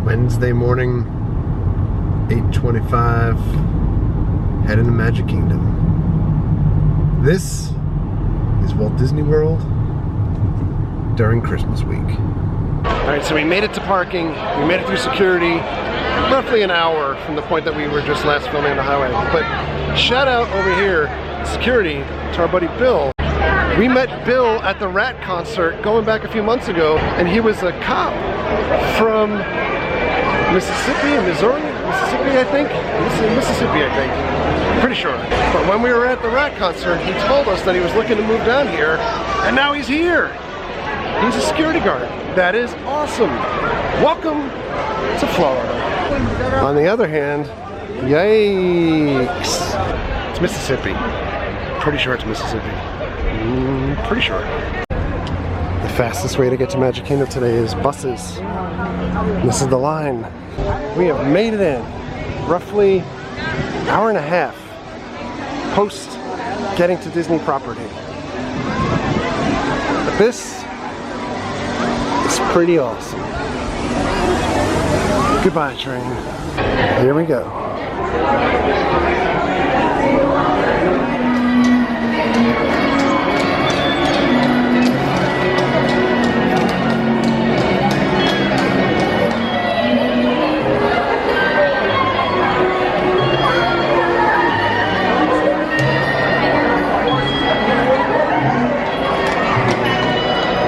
Wednesday morning, 8:25, heading to Magic Kingdom. This is Walt Disney World during Christmas week. Alright, so we made it to parking, we made it through security, roughly an hour from the point that we were just last filming on the highway. But shout out over here, security, to our buddy Bill. We met Bill at the Rat concert going back a few months ago, and he was a cop from Mississippi, I think? Mississippi, I think. Pretty sure. But when we were at the Rat concert, he told us that he was looking to move down here, and now he's here. He's a security guard. That is awesome. Welcome to Florida. On the other hand, yikes. It's Mississippi. Pretty sure it's Mississippi. Pretty sure. The fastest way to get to Magic Kingdom today is buses. This is the line. We have made it in. Roughly an hour and a half post getting to Disney property. But this is pretty awesome. Goodbye, train. Here we go.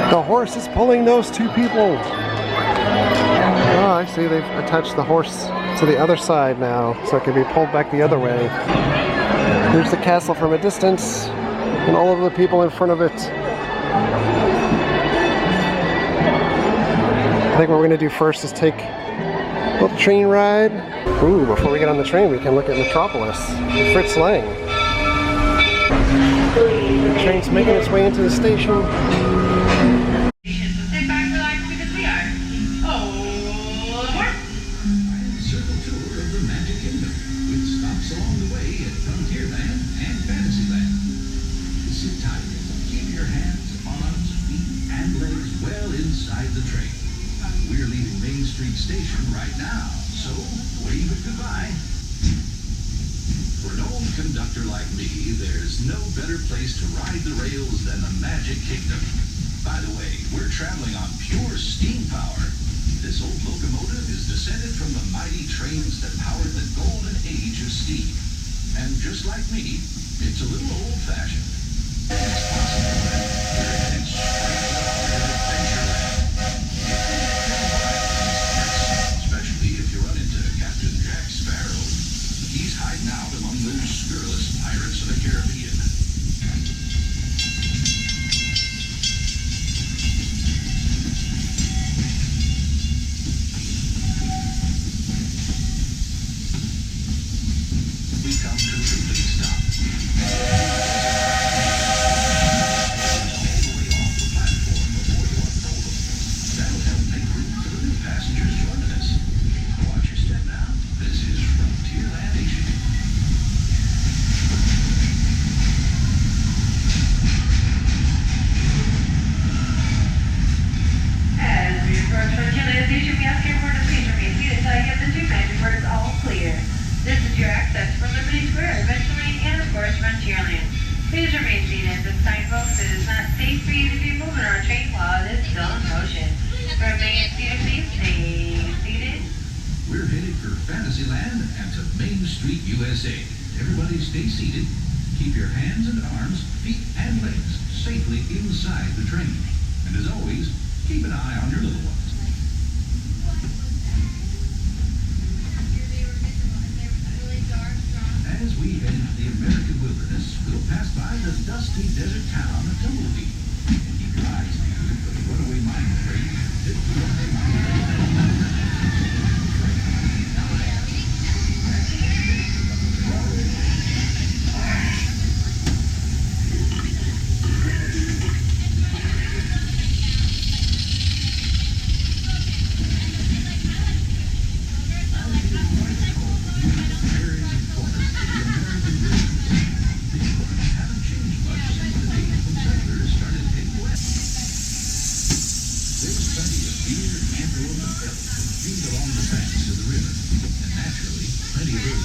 The horse is pulling those two people. Oh, I see, they've attached the horse to the other side now, so it can be pulled back the other way. Here's the castle from a distance, and all of the people in front of it. I think what we're gonna do first is take a little train ride. Ooh, before we get on the train, we can look at Metropolis, Fritz Lang. The train's making its way into the station. Along the way at Frontierland and Fantasyland. Sit tight, keep your hands, arms, feet, and legs well inside the train. We're leaving Main Street Station right now, so wave it goodbye. For an old conductor like me, there's no better place to ride the rails than the Magic Kingdom. By the way, we're traveling on pure steam power. This old locomotive is descended from the mighty trains that powered the golden age of steam. And just like me, it's a little old-fashioned. It's possible that we're heading straight to Adventureland. Especially if you run into Captain Jack Sparrow. He's hiding out among those scurrilous pirates of the Caribbean. We come to a complete stop. That'll help make room for the new passengers joining us. Watch your step now. This is Frontierland Nation. As we approach Frontierland Station, we ask everyone to please remain seated until you get the two magic words all clear. This is your access for Liberty Square, Adventureland, and of course Frontierland. Please remain seated at this time, folks. It is not safe for you to be moving our train while it is still in motion. Remain seated, please. Stay seated. We're headed for Fantasyland and to Main Street, USA. Everybody stay seated. Keep your hands and arms, feet, and legs safely inside the train. And as always, keep an eye on your little ones. As we head into the American wilderness, we'll pass by the dusty desert town of Tumbleweed. And keep your eyes peeled for the runaway mine train. Haven't changed much since the days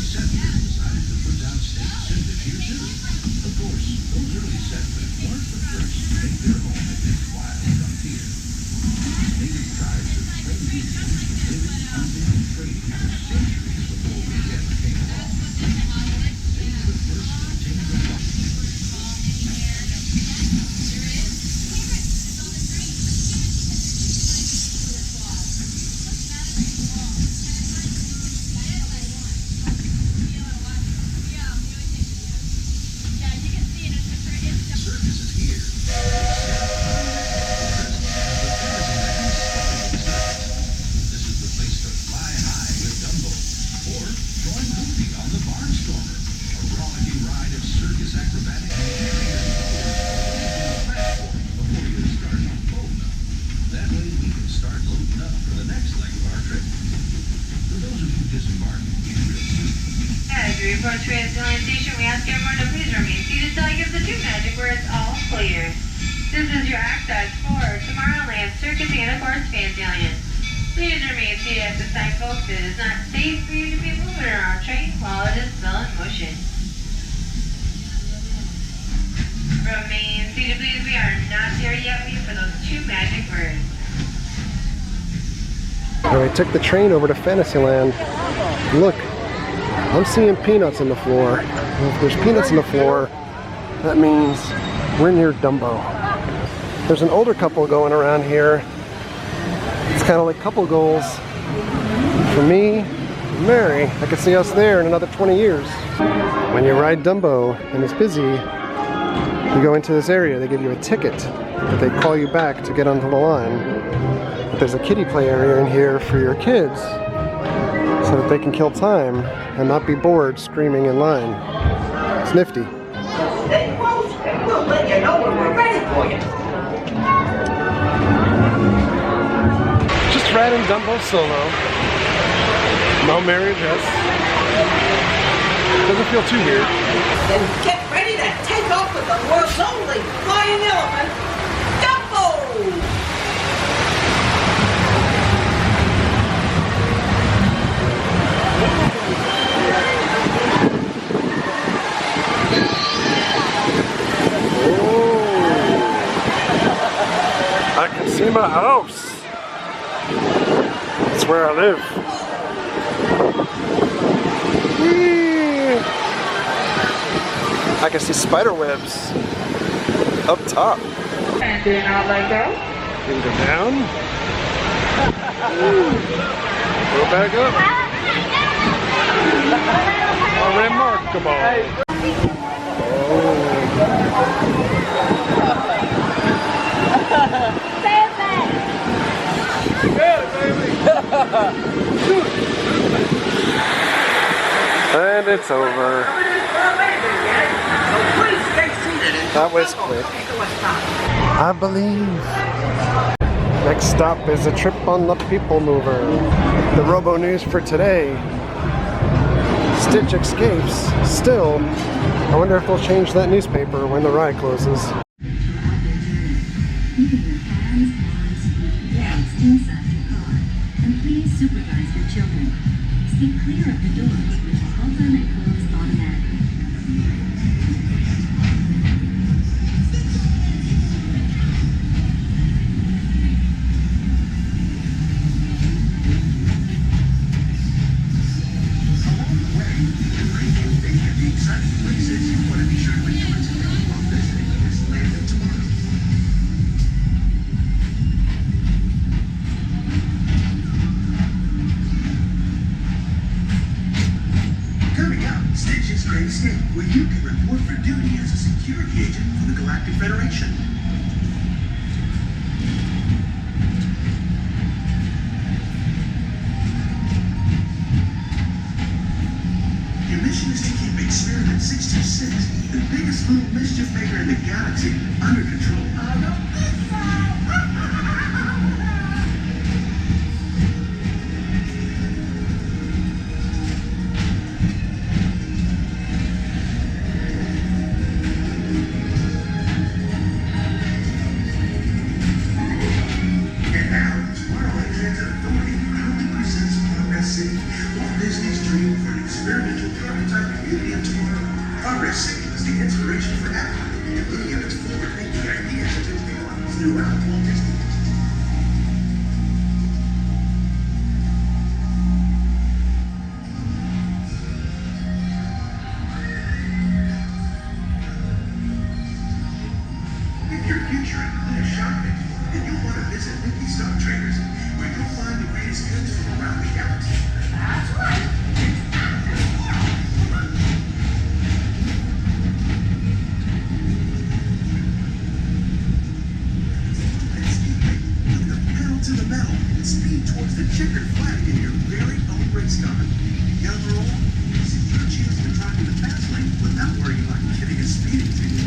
settlers decided to put down stakes in this year's city. Of course, those early settlers weren't the first to make their home at this wild frontier. Native tribes of plain Indians living, hunting, and trading for centuries before we ever came along. They were the first to tame the wild. Approach Fantasyland Station, we ask everyone to please remain seated till I give the two magic words all clear. This is your access for Tomorrowland, Circus, and of course Fantasyland. Please remain seated at this time, folks. It is not safe for you to be moving around train while it is still in motion. Remain seated, please. We are not there yet. Wait for those two magic words. And I took the train over to Fantasyland. Look, I'm seeing peanuts in the floor. And if there's peanuts in the floor, that means we're near Dumbo. There's an older couple going around here. It's kind of like couple goals. For me and Mary, I could see us there in another 20 years. When you ride Dumbo and it's busy, you go into this area, they give you a ticket that they call you back to get onto the line. But there's a kiddie play area in here for your kids so that they can kill time and not be bored screaming in line. It's nifty. Stay close and we'll let you know when we're ready for you. Just riding Dumbo solo. No marriage, yes. Doesn't feel too weird. Then get ready to take off with the world's only flying elephant, Dumbo! I can see my house. That's where I live. Whee! I can see spider webs up top. And do not let go. Can go down. Go back up. Remarkable. And it's over. That was quick. I believe. Next stop is a trip on the People Mover. The Robo News for today. Stitch escapes. Still, I wonder if they'll change that newspaper when the ride closes. Keeping your hands, arms, feet, legs inside your car. And please supervise your children. Stay clear of the doors, which will open and close automatically. Where you can report for duty as a security agent for the Galactic Federation. Your mission is to keep Experiment 626, the biggest little mischief maker in the galaxy, under control. Walt Disney's dream for an experimental archetype community of tomorrow, Progress City was the inspiration for Epcot, and many of its forward-thinking ideas have been realized throughout Walt Disney. If your future includes shopping, then you'll want to visit Mickey Stock Traders, where you'll find the greatest goods from around the galaxy. That's right. Put the pedal to the metal and speed towards the checkered flag in your very own race car. Young or old, this is your chance to drive in the fast lane without worrying about getting a speeding ticket.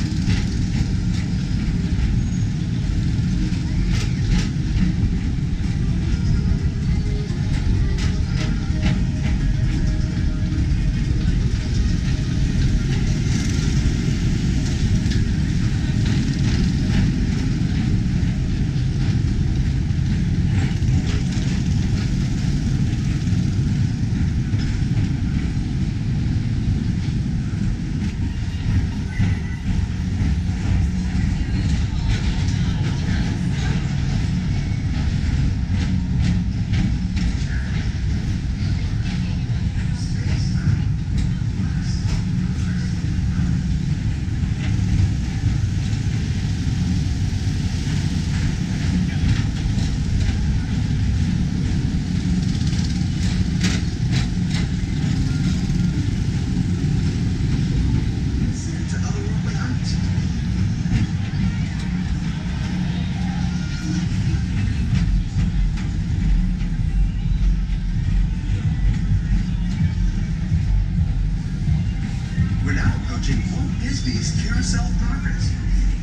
Busiest carousel progress.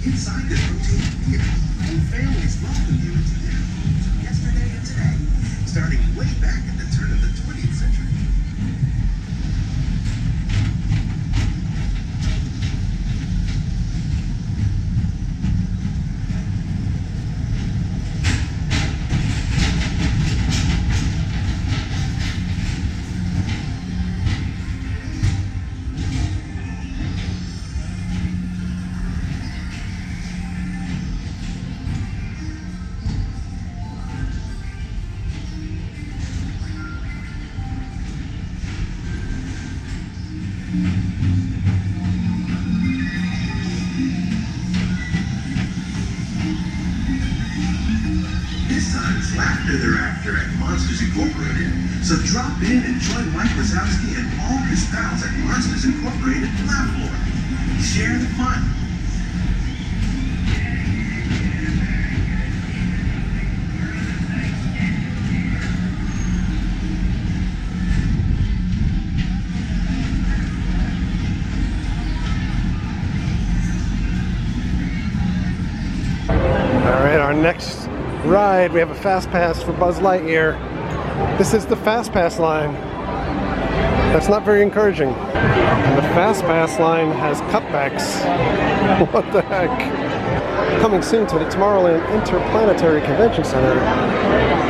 Inside this rotating theater, whole families welcome you into their homes of yesterday and today, starting way back at the turn of the 20th century. This time it's laughter thereafter at Monsters Incorporated. So drop in and join Mike Wazowski and all his pals at Monsters Incorporated Laugh Floor. Share the fun. Alright, our next ride, we have a fast pass for Buzz Lightyear. This is the fast pass line. That's not very encouraging. And the fast pass line has cutbacks. What the heck? Coming soon to the Tomorrowland Interplanetary Convention Center.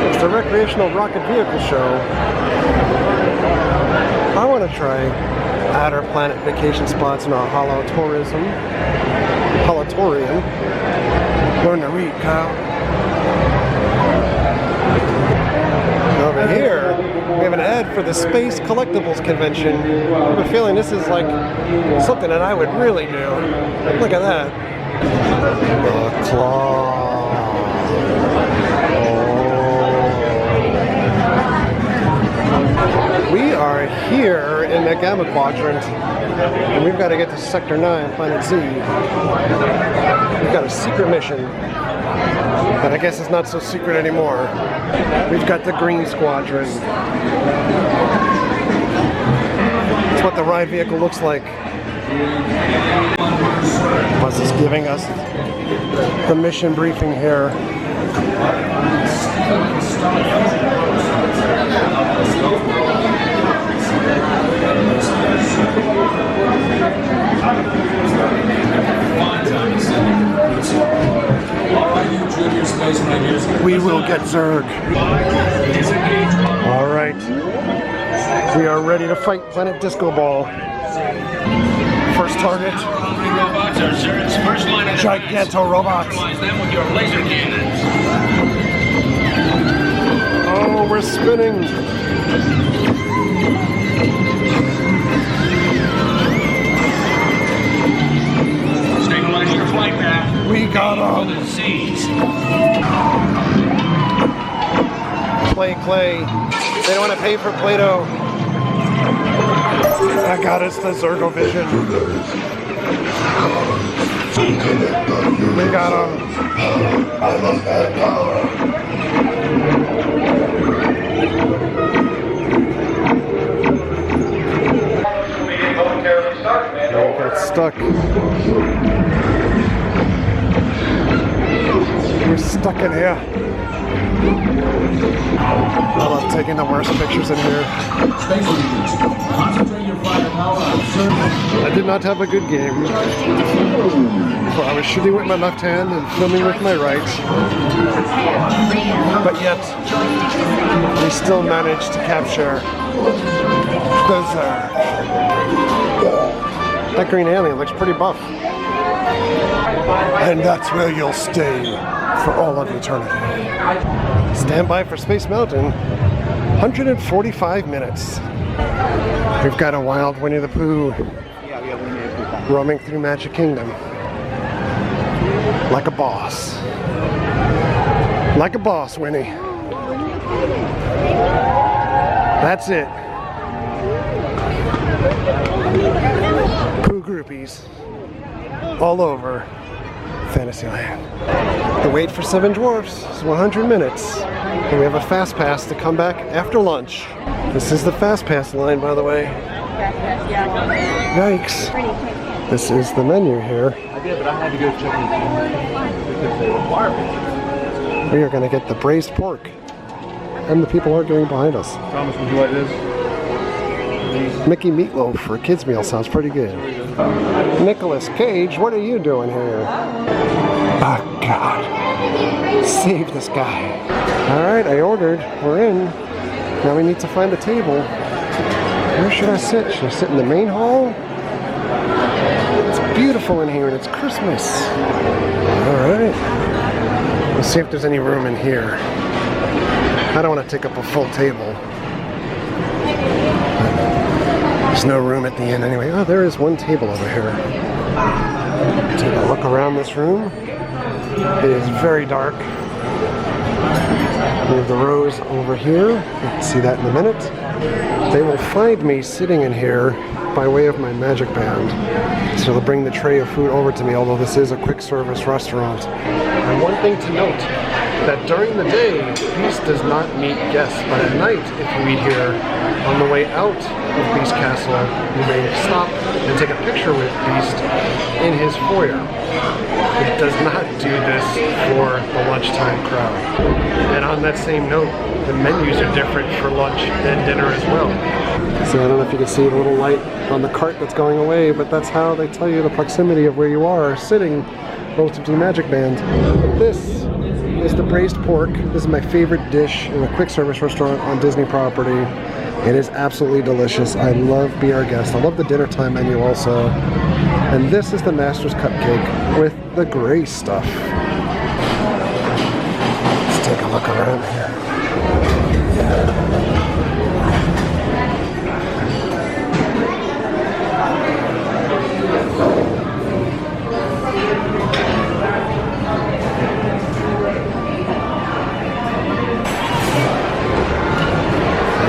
It's the recreational rocket vehicle show. I want to try outer planet vacation spots in our holotorium. Learn to read, Kyle. Over here, we have an ad for the Space Collectibles Convention. I have a feeling this is like something that I would really do. Look at that. The claw. Oh. We are here in the Gamma Quadrant, and we've got to get to Sector 9, Planet Z. We've got a secret mission, but I guess it's not so secret anymore. We've got the Green Squadron. That's what the ride vehicle looks like. Buzz is giving us the mission briefing here. We will get Zurg. All right. We are ready to fight Planet Disco Ball. First target. Robots are Zer's first line of Giganto robots. Neutralize them with your laser cannons. Oh, we're spinning. Stabilize your flight path. We got Over him. the seas. Clay. They don't want to pay for Play-Doh. I got us the Zergo Vision. We got him. They got stuck. We're stuck in here. I love taking the worst pictures in here. I did not have a good game. For I was shooting with my left hand and filming with my right. But yet, we still managed to capture the Zerg. That green alien looks pretty buff. And that's where you'll stay for all of eternity. Stand by for Space Mountain. 145 minutes. We've got a wild Winnie the Pooh roaming through Magic Kingdom. Like a boss. Like a boss, Winnie. That's it. Pooh groupies all over Fantasyland. The wait for Seven Dwarfs is 100 minutes. And we have a fast pass to come back after lunch. This is the fast pass line, by the way. Yikes. This is the menu here. I did, but I had to go check because they require me. We are going to get the braised pork. And the people arguing behind us. Thomas, would you like this? Mickey Meatloaf for a kid's meal sounds pretty good. Nicolas Cage, what are you doing here? Oh God. Save this guy. Alright, I ordered. We're in. Now we need to find a table. Where should I sit? Should I sit in the main hall? It's beautiful in here and it's Christmas. Alright. Let's see if there's any room in here. I don't want to take up a full table. There's no room at the end anyway. Oh, there is one table over here. Take a look around this room. It is very dark. We have the rows over here. You can see that in a minute. They will find me sitting in here by way of my magic band. So they'll bring the tray of food over to me, although this is a quick service restaurant. And one thing to note, that during the day, Beast does not meet guests, but at night, if you eat here, on the way out of Beast Castle, you may stop and take a picture with Beast in his foyer. It does not do this for the lunchtime crowd. And on that same note, the menus are different for lunch and dinner as well. So I don't know if you can see the little light on the cart that's going away, but that's how they tell you the proximity of where you are sitting relative to the magic band. But this is the braised pork. This is my favorite dish in a quick service restaurant on Disney property. It is absolutely delicious. I love Be Our Guest. I love the dinner time menu also. And this is the Master's Cupcake with the gray stuff. Let's take a look around here.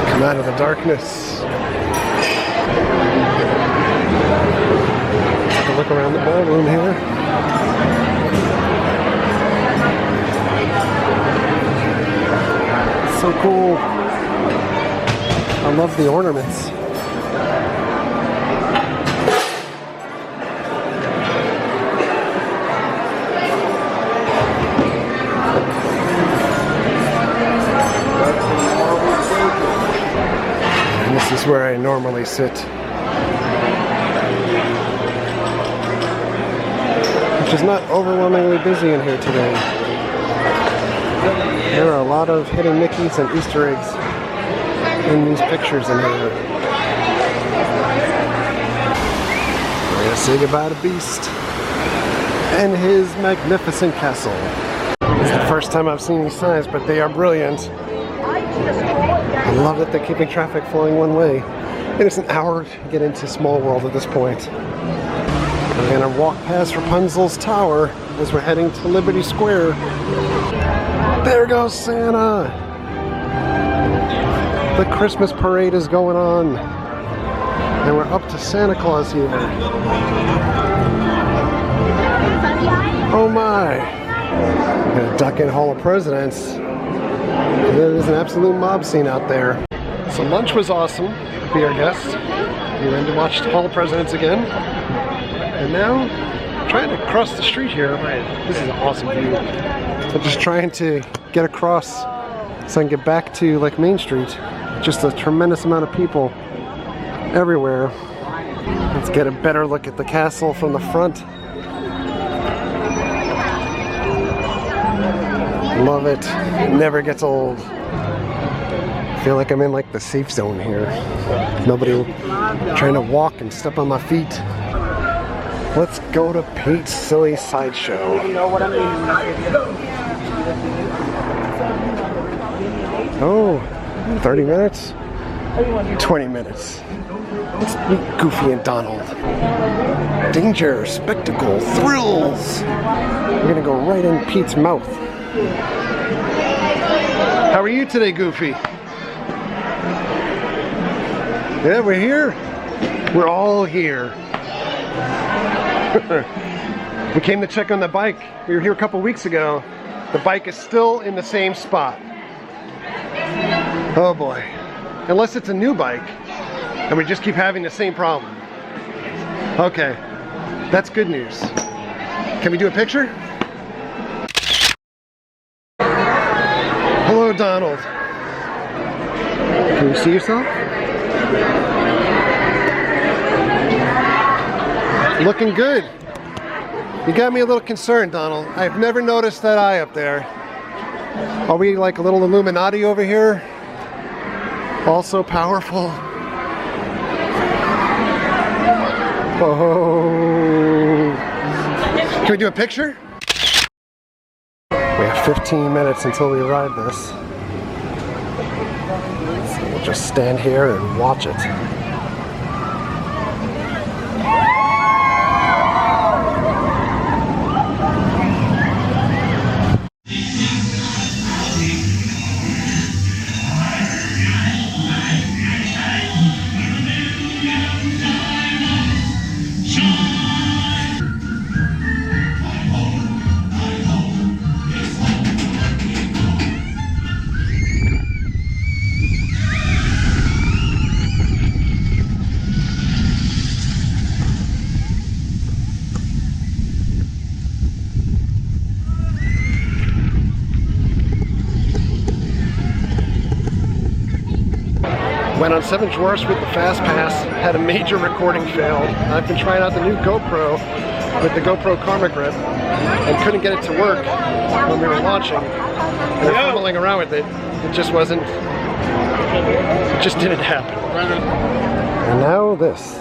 Come out of the darkness. Take a look around the ballroom here. It's so cool. I love the ornaments. This is where I normally sit. Which is not overwhelmingly busy in here today. There are a lot of hidden Mickeys and Easter eggs in these pictures in here. Say goodbye to Beast and his magnificent castle. It's the first time I've seen these signs, but they are brilliant. I love that they're keeping traffic flowing one way. And it's an hour to get into Small World at this point. We're gonna walk past Rapunzel's tower as we're heading to Liberty Square. There goes Santa! The Christmas parade is going on. And we're up to Santa Claus here. Oh my! Gonna duck in Hall of Presidents. There's an absolute mob scene out there. So lunch was awesome. Be our guest. We went to watch Hall of Presidents again. And now, trying to cross the street here. This is an awesome view. I'm just trying to get across so I can get back to like Main Street. Just a tremendous amount of people everywhere. Let's get a better look at the castle from the front. Love it. Never gets old. I feel like I'm in like the safe zone here. Nobody trying to walk and step on my feet. Let's go to Pete's Silly Sideshow. Oh, 30 minutes? 20 minutes. Let's meet Goofy and Donald. Danger, spectacle, thrills. We're gonna go right in Pete's mouth. How are you today, Goofy? Yeah, we're here. We're all here. We came to check on the bike. We were here a couple weeks ago. The bike is still in the same spot. Oh boy. Unless it's a new bike and we just keep having the same problem. Okay, that's good news. Can we do a picture? Hello, Donald. Can you see yourself? Looking good. You got me a little concerned, Donald. I've never noticed that eye up there. Are we like a little Illuminati over here? Also powerful. Oh. Can we do a picture? We have 15 minutes until we ride this. So we'll just stand here and watch it. Went on Seven Dwarfs with the Fast Pass, had a major recording fail. I've been trying out the new GoPro with the GoPro Karma Grip and couldn't get it to work when we were launching. And then fumbling around with it, it just wasn't, it just didn't happen. And now this.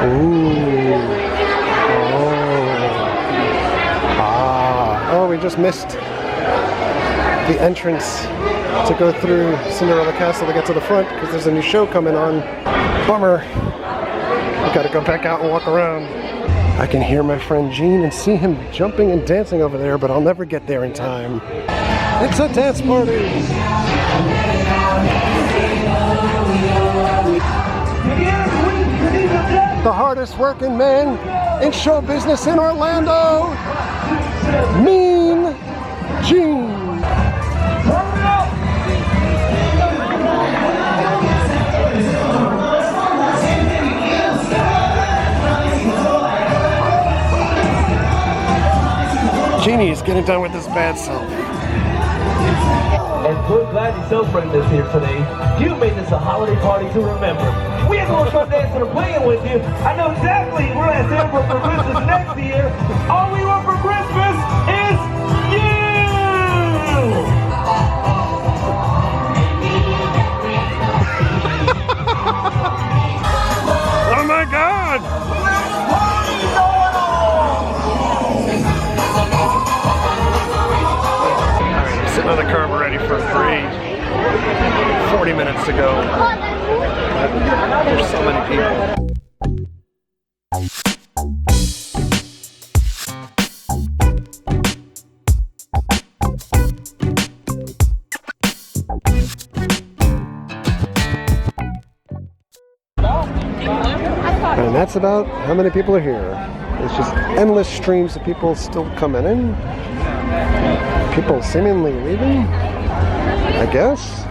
Ooh. Oh. Ah. Oh, we just missed the entrance to go through Cinderella Castle to get to the front because there's a new show coming on. Bummer. We gotta go back out and walk around. I can hear my friend Gene and see him jumping and dancing over there, but I'll never get there in time. It's a dance party! The hardest working man in show business in Orlando, Mean Gene. Genie is getting done with his bad self. And we're glad you celebrated this here today. You made this a holiday party to remember. We ain't gonna start dancing or playing with you. I know exactly we're gonna celebrate for Christmas next year. All we want for Christmas is you! Sitting on the curb already for a parade. 40 minutes to go. There's so many people. And that's about how many people are here. It's just endless streams of people still coming in. People seemingly leaving, I guess.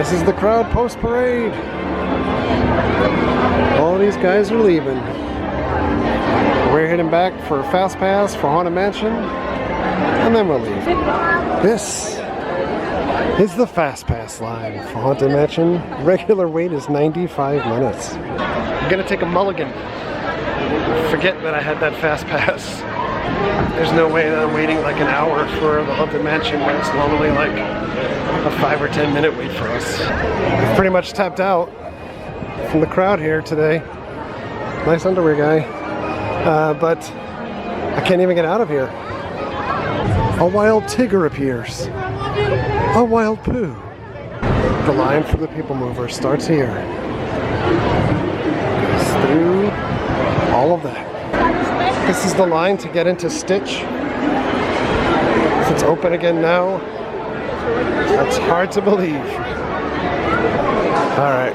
This is the crowd post-parade. All these guys are leaving. We're heading back for Fast Pass for Haunted Mansion, and then we'll leave. This is the Fast Pass line for Haunted Mansion. Regular wait is 95 minutes. I'm gonna take a mulligan. Forget that I had that Fast Pass. There's no way that I'm waiting like an hour for the Haunted Mansion when it's normally like a 5 or 10 minute wait for us. I've pretty much tapped out from the crowd here today. Nice underwear guy. But I can't even get out of here. A wild Tigger appears. A wild poo. The line for the People Mover starts here. Goes through all of that. This is the line to get into Stitch. It's open again now. That's hard to believe. Alright.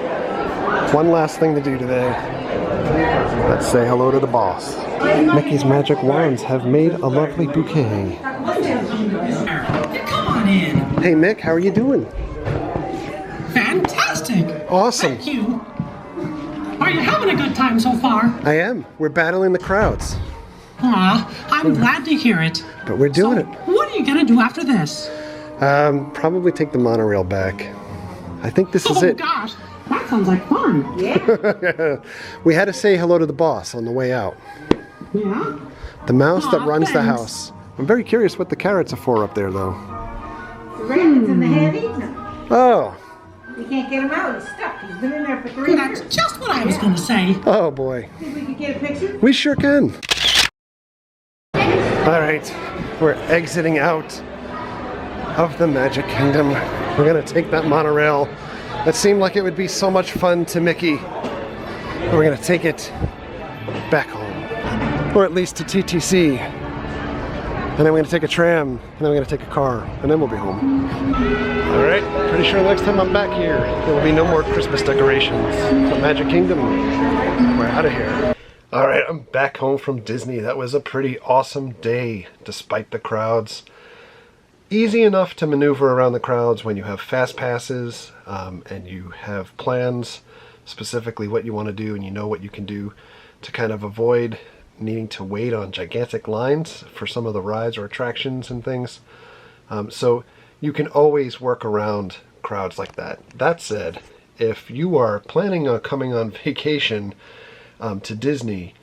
One last thing to do today. Let's say hello to the boss. Mickey's magic wands have made a lovely bouquet. Come on in. Hey Mick, how are you doing? Fantastic. Awesome. Thank you. Are you having a good time so far? I am. We're battling the crowds. Aw, I'm glad to hear it. But we're doing it. What are you gonna do after this? Probably take the monorail back. I think this is it. Oh gosh, that sounds like fun. Yeah. We had to say hello to the boss on the way out. Yeah? The mouse that runs the thanks. house. I'm very curious what the carrots are for up there though. The rabbits in the head eating them. Oh. You can't get him out. He's stuck. He's been in there for 3 years. That's just what I was gonna say. Oh boy. Think we could get a picture? We sure can. Alright, we're exiting out of the Magic Kingdom. We're gonna take that monorail. That seemed like it would be so much fun to Mickey. And we're gonna take it back home. Or at least to TTC. And then we're gonna take a tram, and then we're gonna take a car, and then we'll be home. Alright, pretty sure next time I'm back here, there will be no more Christmas decorations. The Magic Kingdom, we're out of here. Alright, I'm back home from Disney. That was a pretty awesome day, despite the crowds. Easy enough to maneuver around the crowds when you have fast passes, and you have plans, specifically what you want to do, and you know what you can do to kind of avoid needing to wait on gigantic lines for some of the rides or attractions and things. So you can always work around crowds like that. That said, if you are planning on coming on vacation to Disney,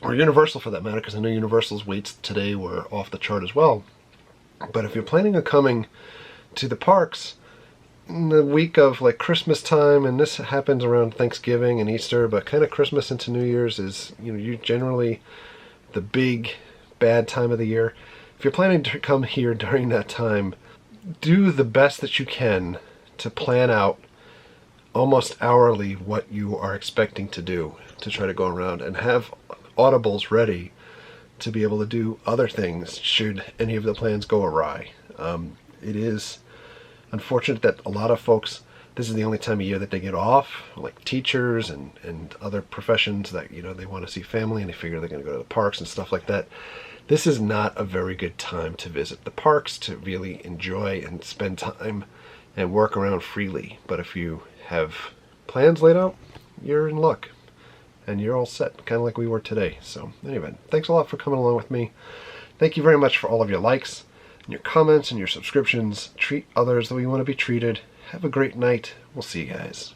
or Universal for that matter, because I know Universal's waits today were off the chart as well, but if you're planning on coming to the parks in the week of like Christmas time, and this happens around Thanksgiving and Easter, but kind of Christmas into New Year's is, you know, you generally the big bad time of the year. If you're planning to come here during that time, do the best that you can to plan out almost hourly what you are expecting to do to try to go around, and have audibles ready to be able to do other things should any of the plans go awry. It is unfortunate that a lot of folks, this is the only time of year that they get off, like teachers and other professions that, you know, they want to see family and they figure they're going to go to the parks and stuff like that. This is not a very good time to visit the parks, to really enjoy and spend time and work around freely. But if you have plans laid out, you're in luck and you're all set, kind of like we were today. So anyway, thanks a lot for coming along with me. Thank you very much for all of your likes and your comments and your subscriptions. Treat others the way you want to be treated. Have a great night. We'll see you guys.